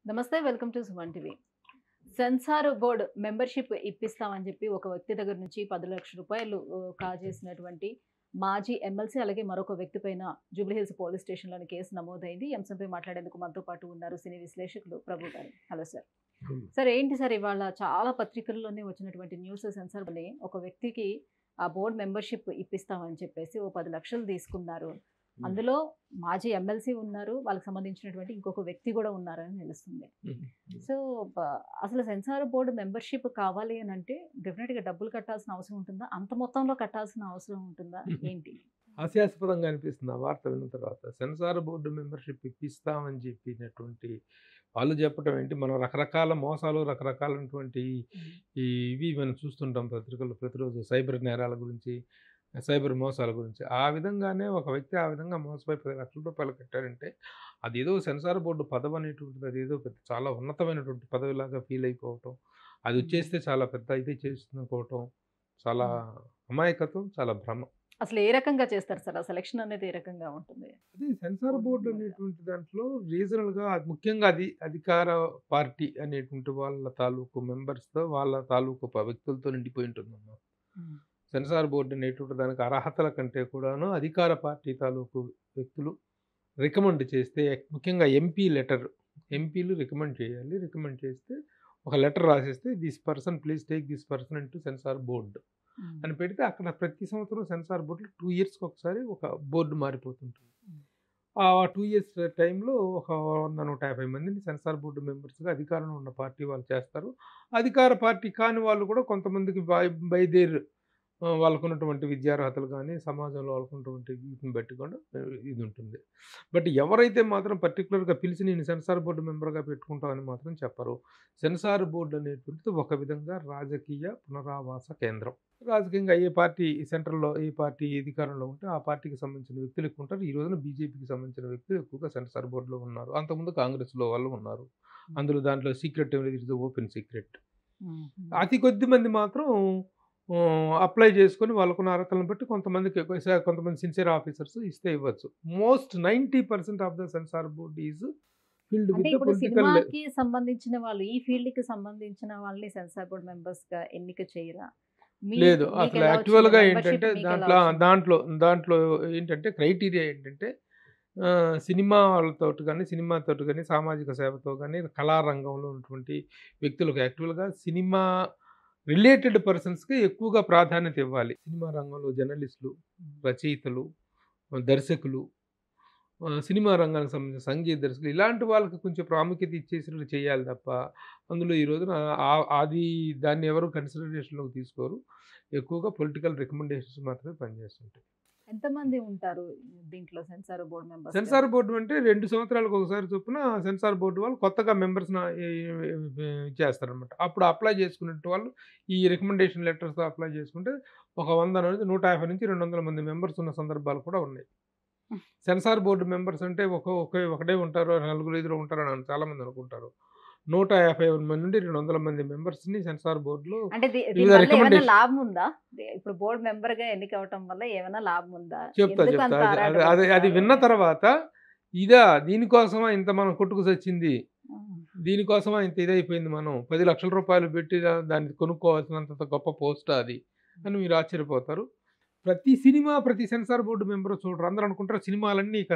నమస్తే. Welcome to Suman TV. Censor board membership ఇప్పిస్తామని చెప్పి ఒక వ్యక్తి దగ్గర నుంచి రూ. 10,00,000 కాజేసినటువంటి మాజీ ఎమ్మెల్సీ, అలాగే మరొక వ్యక్తి పైన జూబ్లీహిల్స్ పోలీస్ స్టేషన్‌లోని కేసు నమోదైంది. ఈ అంశంపై మాట్లాడేందుకు మనతో పాటు ఉన్నారు సినీ విశ్లేషకులు ప్రభు గారు. Hello sir. సార్, ఏంటి సార్ ఇవాళ చాలా పత్రికల్లోనే వచ్చినటువంటి న్యూస్, సెన్సార్ బోర్డ్‌ని ఒక వ్యక్తికి ఆ బోర్డ్ మెంబర్‌షిప్ ఇప్పిస్తామని చెప్పేసి ఓ 10,00,000 తీసుకున్నారు. అందులో మాజీ ఎమ్మెల్సీ ఉన్నారు. వాళ్ళకి సంబంధించినటువంటి ఇంకొక వ్యక్తి కూడా ఉన్నారని తెలుస్తుంది. సో, అసలు సెన్సార్ బోర్డ్ మెంబర్‌షిప్ కావాలి అనంటే డెఫినిట్‌గా డబ్బులు కట్టాల్సిన అవసరం ఉంటుందా? అంత మొత్తంలో కట్టాల్సిన అవసరం ఉంటుందా? ఏంటి? హాస్యాస్పదంగా అనిపిస్తుంది ఆ వార్త విన్న తర్వాత. సెన్సార్ బోర్డు మెంబర్‌షిప్ ఇప్పిస్తామని చెప్పినటువంటి వాళ్ళు చెప్పటం ఏంటి, మనం రకరకాల మోసాలు, రకరకాలైనటువంటి ఇవి మనం చూస్తుంటాం పత్రికల్లో ప్రతిరోజు. సైబర్ నేరాల గురించి, సైబర్ మోసాల గురించి. ఆ విధంగానే ఒక వ్యక్తి ఆ విధంగా మోసపోయి రూ. 10,00,000 కట్టారంటే, అదేదో సెన్సార్ బోర్డు పదవి అనేటువంటిది అదేదో పెద్ద చాలా ఉన్నతమైనటువంటి పదవిలాగా ఫీల్ అయిపోవటం. అది హ్మ్. వచ్చేస్తే చాలా పెద్ద ఇది చేస్తుందనుకోవటం, చాలా హ్మ్. అమాయకత్వం, చాలా భ్రమ. అసలు ఏ రకంగా చేస్తారు సార్? ఆ సెలక్షన్ అనేది ఏ రకంగా ఉంటుంది? అదే సెన్సార్ బోర్డ్ బోర్డ్ మెంబర్‌గా. అనేటువంటి దాంట్లో రీజనల్‌గా ముఖ్యంగా అది అధికార పార్టీ అనేటువంటి వాళ్ళ తాలూకు మెంబర్స్‌తో, వాళ్ళ తాలూకు వ్యక్తులతో నిండిపోయి ఉంటుందమ్మా. హ్మ్. సెన్సార్ బోర్డ్ అనేటువంటి దానికి అర్హతల కంటే కూడాను అధికార పార్టీ తాలూకు వ్యక్తులు రికమెండ్ చేస్తే, ముఖ్యంగా ఎంపీ లెటర్, ఎంపీలు రికమెండ్ చేయాలి. రికమెండ్ చేస్తే ఒక లెటర్ రాసేస్తే this person please take this person into censor board hmm. అని పెడితే, అక్కడ ప్రతి సంవత్సరం సెన్సార్ బోర్డ్‌లో 2 ఇయర్స్‌కి ఒకసారి ఒక బోర్డ్ మారిపోతుంటుంది. హ్మ్. ఆ 2 ఇయర్స్ టైంలో ఒక 100, 150 మందిని సెన్సార్ బోర్డ్ మెంబర్స్‌గా అధికారంలో ఉన్న పార్టీ వాళ్ళు చేస్తారు. అధికార పార్టీ కాని వాళ్ళు కూడా కొంతమందికి బై దేర్ వాళ్ళకున్నటువంటి విద్యార్హతలు గానీ, సమాజంలో వాళ్ళకున్నటువంటి వీటిని బట్టి కూడా ఇది ఉంటుంది. బట్ ఎవరైతే మాత్రం పర్టిక్యులర్‌గా పిలిచి నేను సెన్సార్ బోర్డ్ మెంబర్‌గా పెట్టుకుంటామని మాత్రం చెప్పరు. సెన్సార్ బోర్డ్ అనేటువంటిది ఒక విధంగా రాజకీయ పునరావాస కేంద్రం. రాజకీయంగా ఏ పార్టీ సెంట్రల్‌లో ఏ పార్టీ అధికారంలో ఉంటే ఆ పార్టీకి సంబంధించిన వ్యక్తులు ఎక్కువ ఉంటారు. ఈ రోజున బీజేపీకి సంబంధించిన వ్యక్తులు ఎక్కువగా సెన్సార్ బోర్డ్‌లో ఉన్నారు. అంతకుముందు కాంగ్రెస్‌లో వాళ్ళు ఉన్నారు. హ్మ్. అందులో దాంట్లో సీక్రెట్ ఏం లేదు. It is open secret. హ్మ్. హ్మ్. అతి కొద్ది మంది మాత్రం అప్లై చేసుకొని వాళ్ళకున్న అర్హతలను బట్టి కొంతమందికి కొంతమంది సిన్సియర్ ఆఫీసర్స్ ఇస్తే ఇవ్వచ్చు. Most 90% of the censor board is filled అంటే విత్ ద ఇప్పుడు పొలిటికల్. సినిమాకి సంబంధించిన వాళ్ళు, ఈ ఫీల్డ్‌కి సంబంధించిన వాళ్ళని సెన్సార్ బోర్డ్ మెంబర్స్‌గా ఎన్నిక చేయరా? లేదు. అసలు మీకెలా వచ్చింది? యాక్చువల్‌గా మెంబర్‌షిప్ ఏంటంటే మీకెలా దాంట్లో వచ్చింది? దాంట్లో దాంట్లో ఏంటంటే క్రైటీరియా ఏంటంటే సినిమా వాళ్ళతోటి గాని, సినిమాతోటి గాని, సామాజిక సేవతో గాని, కళారంగంలో ఉన్నటువంటి వ్యక్తులకు యాక్చువల్‌గా సినిమా రిలేటెడ్ పర్సన్స్‌కి ఎక్కువగా ప్రాధాన్యత ఇవ్వాలి. సినిమా రంగంలో జర్నలిస్టులు, రచయితలు, దర్శకులు, సినిమా రంగానికి సంబంధించిన సంగీత దర్శకులు ఇలాంటి వాళ్ళకి కొంచెం ప్రాముఖ్యత ఇచ్చేసినట్టు చేయాలి తప్ప, అందులో ఈ రోజున అది దాన్ని ఎవరు కన్సిడరేషన్‌లోకి తీసుకోరు. ఎక్కువగా పొలిటికల్ రికమెండేషన్స్ మాత్రమే పనిచేస్తుంటాయి. ఎంతమంది ఉంటారు దీంట్లో సెన్సార్ బోర్డ్ మెంబర్స్‌గా? సెన్సార్ బోర్డ్ అంటే 2 సంవత్సరాలకు ఒకసారి చొప్పున సెన్సార్ బోర్డ్ వాళ్ళు కొత్తగా మెంబర్స్‌ని ఇచ్చేస్తారనమాట. అప్పుడు అప్లై చేసుకునే వాళ్ళు ఈ రికమెండేషన్ లెటర్స్‌తో అప్లై చేసుకుంటే ఒక 100 నుంచి 150 నుంచి 200 మంది మెంబర్స్ ఉన్న సందర్భాలు కూడా ఉన్నాయి. సెన్సార్ బోర్డ్ మెంబర్స్ అంటే ఒకటే ఉంటారు, నలుగురు, ఐదుగురు ఉంటారని చాలామంది అనుకుంటారు. 150 మంది నుండి 200 మంది మెంబర్స్‌ని సెన్సార్ బోర్డ్‌లో అంటే వివిధ దీనివల్ల ఏమైనా రికమెండేషన్. లాభం ఉందా? ఇప్పుడు బోర్డ్ మెంబర్‌గా ఎన్నికవ్వటం వల్ల ఏమైనా లాభం ఉందా? చెప్తా. ఎందుకు చెప్తా. అంత అది అది అది అది ఆరాటపడుతున్నారు విన్న అనేది? తర్వాత దీనికోసమా ఇంత మనం కొట్టుకు సచ్చింది? హ్మ్. దీనికోసమా ఇంత ఇదైపోయింది మనం? రూ. 10,00,000 పెట్టి దాన్ని కొనుక్కోవాల్సినంత గొప్ప పోస్టా అది? అని మీరు ఆశ్చర్యపోతారు. ప్రతి సినిమా, ప్రతి సెన్సార్ బోర్డ్ మెంబరు చూడరు. అందరూ అనుకుంటారు సినిమాలన్నీ ఇక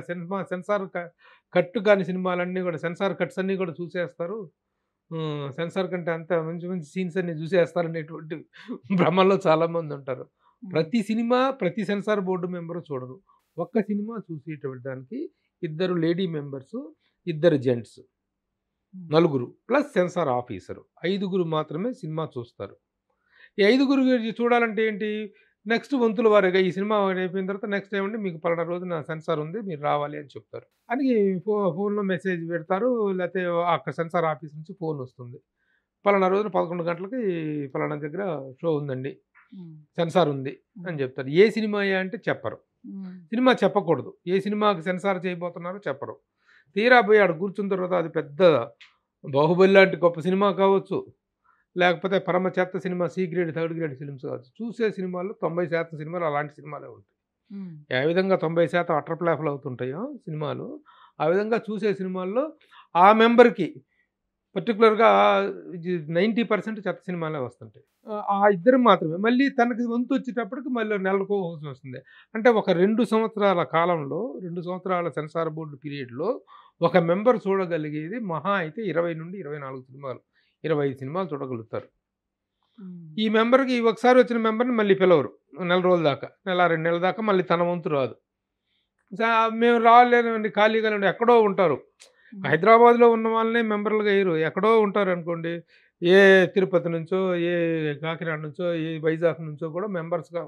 సెన్సార్ కట్ కాని సినిమాలన్నీ గూడా సెన్సార్ కట్స్ అన్నీ గూడా చూసేస్తారు. సెన్సార్ కంటే అంత మంచి మంచి సీన్స్ అన్నీ చూసేస్తారనేటువంటి భ్రమల్లో చాలామందుంటారు. హ్మ్. ప్రతి సినిమా, ప్రతి సెన్సార్ బోర్డ్ మెంబరు చూడరు. ఒక్క సినిమా చూసేటువంటి దానికి ఇద్దరు లేడీ మెంబర్సు, ఇద్దరు జెంట్స్, హ్మ్. నలుగురు ప్లస్ సెన్సార్ ఆఫీసరు. ఐదుగురు మాత్రమే సినిమా చూస్తారు. ఈ ఐదుగురు చూడాలంటే ఏంటి? నెక్స్ట్ వంతుల వారీగా ఈ సినిమా అయిపోయిన తర్వాత నెక్స్ట్ ఏమంటే మీకు పలానా రోజున సెన్సార్ ఉంది. మీరు రావాలి అని చెప్తారు. అని ఫోన్‌లో మెసేజ్ పెడతారు. లేతే అక్కడ సెన్సార్ ఆఫీస్ నుంచి ఫోనొస్తుంది. పలానా రోజున 11 గంటలకి పలానా దగ్గర షో ఉందండి. హ్మ్. సెన్సార్ ఉంది హ్మ్. అని చెప్తారు. ఏ సినిమాయా అంటే చెప్పరు. హ్మ్. సినిమా చెప్పకూడదు. ఏ సినిమాకి సెన్సార్ చేయబోతున్నారో చెప్పరు. తీరా పోయి ఆడ కూర్చున్న తర్వాత అది పెద్ద 'బాహుబలి' లాంటి గొప్ప సినిమా కావచ్చు. లేకపోతే పరమ చెత్త cinema 'C grade, third grade' films కావచ్చు. చూసే సినిమాల్లో 90% సినిమాలు అలాంటి సినిమాలే ఉంటాయి. హ్మ్. ఏ విధంగా 90% అటర్ ఫ్లాప్‌లు అవుతుంటాయో సినిమాలు, ఆ విధంగా చూసే సినిమాల్లో ఆ మెంబర్‌కి పర్టిక్యులర్‌గా ఇది 90% చెత్త సినిమాలే వస్తుంటాయి. ఆ ఇద్దరు మాత్రమే. మళ్ళీ తనకి వంతొచ్చేటప్పటికి మళ్ళీ నెలకో వస్తుంది. అంటే ఒక 2 సంవత్సరాల కాలంలో, 2 సంవత్సరాల సెన్సార్ బోర్డ్ పీరియడ్‌లో ఒక మెంబర్ చూడగలిగేది మహా అయితే 20-24 సినిమాలు. 25 సినిమాలు చూడగలుగుతారు. హ్మ్. ఈ మెంబర్‌కి ఒకసారి వచ్చిన మెంబర్‌ని మళ్ళీ పిలవరు. నెల రోజుల దాకా. నెల, 2 నెలల దాకా మళ్ళీ తన వంతు రాదు. సా మేము రాలేమండి, ఖాళీగానే ఎక్కడో ఉంటారు. హ్మ్. హైదరాబాద్‌లో ఉన్న వాళ్ళనే మెంబర్‌లుగా ఎయ్యరు. ఎక్కడో ఉంటారనుకోండి. ఏ తిరుపతి నుంచో, ఏ కాకినాడ నుంచో, ఏ వైజాగ్ నుంచో కూడా మెంబర్స్‌గా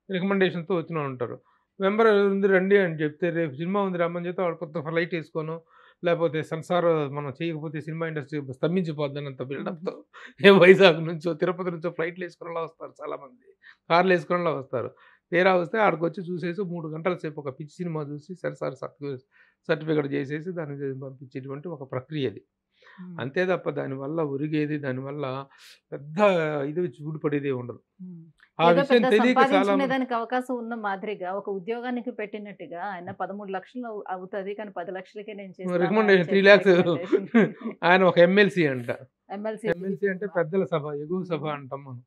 రికమెండేషన్‌తో వచ్చినోళ్ళుంటారు. మెంబర్ ఉంది రండి అని చెప్తే, రేపు సినిమా ఉంది రమ్మని చెప్తే వాడు కొత్త ఫ్లైట్ ఏసుకోనో, లేపోతే సెన్సార్ మనం చేయకపోతే సినిమా ఇండస్ట్రీ స్తంభించిపోద్దన్నంత హుహు. బిల్డప్‌తో ఏ వైజాగ్ నుంచో, తిరుపతి నుంచో ఫ్లైట్‌లేసుకునేలా వస్తారు చాలామంది. కార్‌లేసుకునేలా వస్తారు. తీరా వస్తే ఆడికొచ్చి చూసేసి 3 గంటల సేపు ఒక పిచ్చి సినిమా చూసి సెన్సార్ సర్టిఫికేట్ చేసేసి దాన్ని పంపించేటువంటి ఒక ప్రక్రియ అది. హ్మ్. అంతే తప్ప దానివల్ల ఒరిగేది, దానివల్ల పెద్ద ఇది ఊడిపడేదే ఉండదు. హ్మ్. ఆ ఏదో విషయం పెద్ద తెలియక సంపాదించుకునే చాలామంది దానికి అవకాశం ఉన్న మాదిరిగా ఒక ఉద్యోగానికి పెట్టినట్టుగా ఆయన 13,00,000 అవుతది. కానీ 10,00,000కే నేను చేస్తాను అని రికమెండేషన్ చెప్పి 3,00,000 రికమెండేషన్ ఆయన ఒక ఎమ్మెల్సీ అంట. ఎమ్మెల్సీ ఎమ్మెల్సీ అంటే పెద్దల సభ, ఎగువ సభ హ్మ్. అంటాం మనం.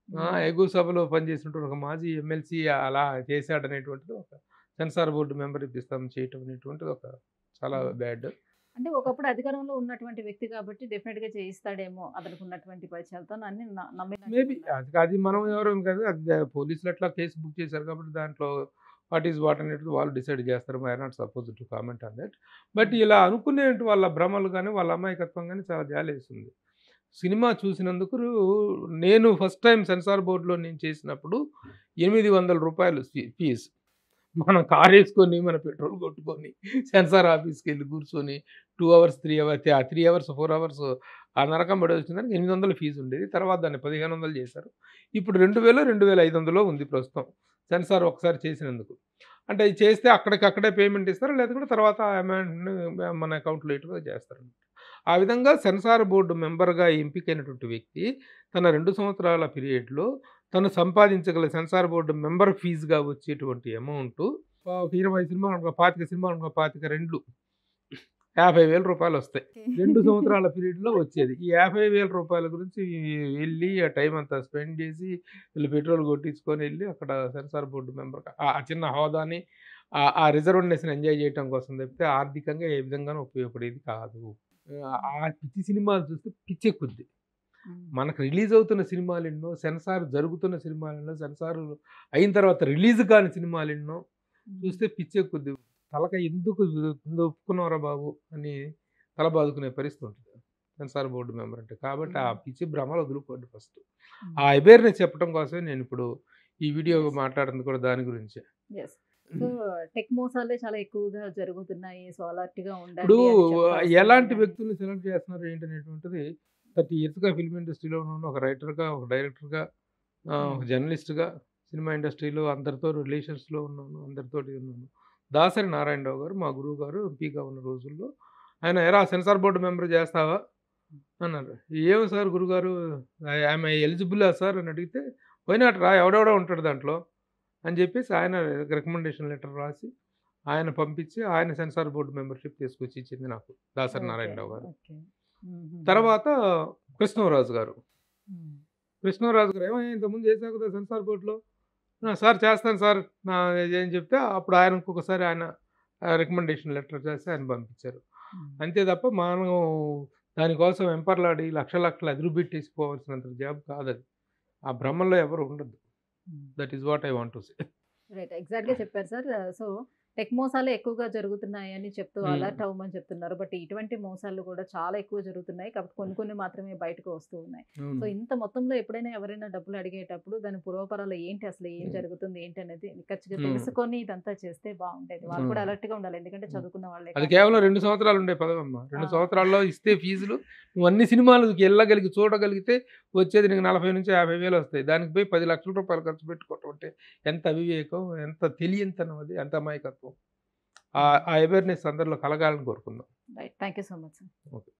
హ్మ్. ఎగువ సభలో పనిచేసినటువంటి ఒక మాజీ ఎమ్మెల్సీ అలా చేశాడనేటువంటిది ఒక సెన్సార్ బోర్డ్ మెంబర్ ఇప్పిస్తాం చేయటం అనేటువంటిది ఒక చాలా హ్మ్. బ్యాడ్. అంటే ఒకప్పుడు అధికారంలో ఉన్నటువంటి వ్యక్తి కాబట్టి డెఫినిట్‌గా చేయిస్తాడేమో అతనికున్నటువంటి పరిచయాలతో అని మేబీ నమ్మినట్టున్నారు. అది అది మనం ఎవరం కాదు. అది పోలీసులు అట్లా కేస్ బుక్ చేశారు కాబట్టి దాంట్లో వాట్ ఈస్ వాట్ అనేది వాళ్ళు డిసైడ్ చేస్తారు. I am not suppose to comment on that. But హ్మ్. ఇలా అనుకునేటి వాళ్ళ భ్రమలు గాని, వాళ్ళ అమాయకత్వం గాని చాలా జాలేస్తుంది. సినిమా చూసినందుకు నేను ఫస్ట్ టైమ్ సెన్సార్ బోర్డ్‌లో నేను చేసినప్పుడు రూ. 800 ఫీజ్. మనం కారేసుకొని, మన పెట్రోల్ కొట్టుకొని, సెన్సార్ ఆఫీస్‌కెళ్ళి కూర్చొని 2 అవర్స్, 3 అవర్స్ 3 అవర్స్, 4 అవర్స్ ఆ నరకం పడొచ్చిందానికి 800 ఫీజుండేది. తర్వాత దాన్ని 1500 చేశారు. ఇప్పుడు 2000, 2500 ఉంది ప్రస్తుతం. సెన్సార్ ఒకసారి చేసినందుకు. అంటే ఇది చేస్తే అక్కడికక్కడే పేమెంట్ ఇస్తారు. లేదంటే తర్వాత ఆ అమౌంట్‌ని మన అకౌంట్‌లో ఎటుగా చేస్తారు. ఆ విధంగా సెన్సార్ బోర్డ్ మెంబర్‌గా ఎంపికైనటువంటి వ్యక్తి తన 2 సంవత్సరాల పీరియడ్‌లో తను సంపాదించగల సెన్సార్ బోర్డ్ మెంబర్ ఫీజ్‌గా వచ్చేటువంటి అమౌంటు ఒక 20 సినిమాలనుకో, 25 సినిమాలనుకో, 25 రెండ్లు రూ. 50,000 వస్తాయి. 2 సంవత్సరాల పీరియడ్‌లో వచ్చేది. ఈ రూ. 50,000 గురించి ఎళ్లి ఆ టైమ్ అంతా స్పెండ్ చేసి, వీళ్ళు పెట్రోల్ కొట్టించుకొని ఎళ్లి అక్కడ సెన్సార్ బోర్డ్ మెంబర్‌గా ఆ చిన్న హోదాని, ఆ రిజర్వ్‌నెస్‌ని ఎంజాయ్ చేయటం కోసం తప్పితే ఆర్థికంగా ఏ విధంగానూ ఉపయోగపడేది కాదు. ఆ పిచ్చి సినిమాలు చూస్తే పిచ్చెక్కుద్ది. హ్మ్. మనకు రిలీజ్ అవుతున్న సినిమాలెన్నో, సెన్సార్ జరుగుతున్న సినిమాలెన్నో, సెన్సార్ అయిన తర్వాత రిలీజ్ కాని సినిమాలెన్నో హ్మ్. చూస్తే పిచ్చెక్కుద్ది. తలకాయ ఎందుకు ఒప్పుకున్నావురా బాబు! అని తల బాదుకునే పరిస్థితి ఉంటది. సెన్సార్ బోర్డ్ మెంబర్ అంటే. కాబట్టి ఆ హ్మ్. పిచ్చి భ్రమలు వదులుకోండి ఫస్ట్. ఆ హ్మ్. అవేర్‌నెస్ చెప్పడం కోసమే నేనిప్పుడు ఈ వీడియో యెస్. మాట్లాడుతుంది కూడా దాని గురించే. యెస్. సో, టెక్ మోసాలే చాలా ఎక్కువగా జరుగుతున్నాయి. సో, అలర్ట్‌గా ఇప్పుడు ఉండండి అని చెప్తా వస్తున్నారు ఎలాంటి గానీ వ్యక్తుల్ని సెలెక్ట్ చేస్తున్నారు ఏంటనేటువంటిది 30 ఇయర్స్‌గా ఫిల్మ్ ఇండస్ట్రీలో ఉన్నాను. ఒక రైటర్‌గా, ఒక డైరెక్టర్‌గా, ఒక హ్మ్. జర్నలిస్ట్‌గా సినిమా ఇండస్ట్రీలో అందరితో రిలేషన్స్‌లో ఉన్నాను. అందరితోటి ఉన్నాను. దాసరి నారాయణరావు గారు మా గురువు గారు ఎంపీగా ఉన్న రోజుల్లో ఆయన "ఏరా సెన్సార్ బోర్డ్ మెంబర్ చేస్తావా?" అన్నారు. "ఏమో సార్ గురుగారు యామ్ ఐ ఎలిజిబులా సార్" అని అడిగితే "వై నాట్ రా ఎవడెవడో ఉంటాడు దాంట్లో" అని చెప్పేసి ఆయన రికమెండేషన్ లెటర్ రాసి ఆయన పంపించి ఆయన సెన్సార్ బోర్డ్ మెంబర్‌షిప్ తీసుకొచ్చి ఇచ్చింది నాకు దాసరి ఓకే. నారాయణరావు గారు. ఓకే. హుహుహు. తర్వాత కృష్ణంరాజు గారు. హ్మ్. కృష్ణంరాజు గారు "ఏమయ్య ఇంతకుముందు చేసావు కదా సెన్సార్ బోర్డ్‌లో." సార్ చేస్తాను సార్ అని చెప్తే అప్పుడు ఆయన ఇంకొకసారి ఆయన రికమెండేషన్ లెటర్ రాసి ఆయన పంపించారు. హ్మ్. అంతే తప్ప మనం దానికోసం వెంపర్లాడి లక్షలు లక్షలు అదిరిపెట్టేసి పోవాల్సినంత జాబ్ కాదది. ఆ భ్రమల్లో ఎవరు ఉండొద్దు. హ్మ్. That is what I want to say. Right. ఎగ్జాక్ట్‌గా చెప్పారు సార్. సో, టెక్ మోసాలే ఎక్కువగా జరుగుతున్నాయని చెప్తూ హ్మ్. అలర్ట్ అవ్వమని చెప్తున్నారు. బట్ ఇటువంటి మోసాలు కూడా చాలా ఎక్కువ జరుగుతున్నాయి. కాబట్టి కొన్ని కొన్ని మాత్రమే బయటకు వస్తూ ఉన్నాయి. సో, అవును. ఇంత మొత్తంలో ఎప్పుడైనా ఎవరైనా డబ్బులు అడిగేటప్పుడు దాని పూర్వపరాలు ఏంటి? అసలు ఏం హ్మ్. జరుగుతుంది? ఏంటి అనేది నిక్కచ్చిగా హ్మ్. తెలుసుకొని ఇదంతా చేస్తే బావుండేది. వాళ్ళు కూడా హ్మ్. అలర్ట్‌గా ఉండాలి. ఎందుకంటే హ్మ్. చదువుకున్న వాళ్ళే అది కేవలం కాబట్టి. 2 సంవత్సరాలు ఉండే పదవమ్మా. ఆ! 2 సంవత్సరాల్లో ఇస్తే ఫీజులు నువ్వు అన్ని సినిమాలకి ఎళ్ళగలిగి చూడగలిగితే వచ్చేది నీకు 40,000-50,000 వస్తాయి. దానికి పోయి రూ. 10,00,000 ఖర్చు పెట్టుకోవటం అంటే ఎంత అవివేకం, ఎంత తెలియనితనం అది, ఎంత అమాయకత్వం. ఆ హ్మ్. ఆ అవేర్‌నెస్ అందరిలో కలగాలని కోరుకుందాం. Right. Thank you so much sir. Okay.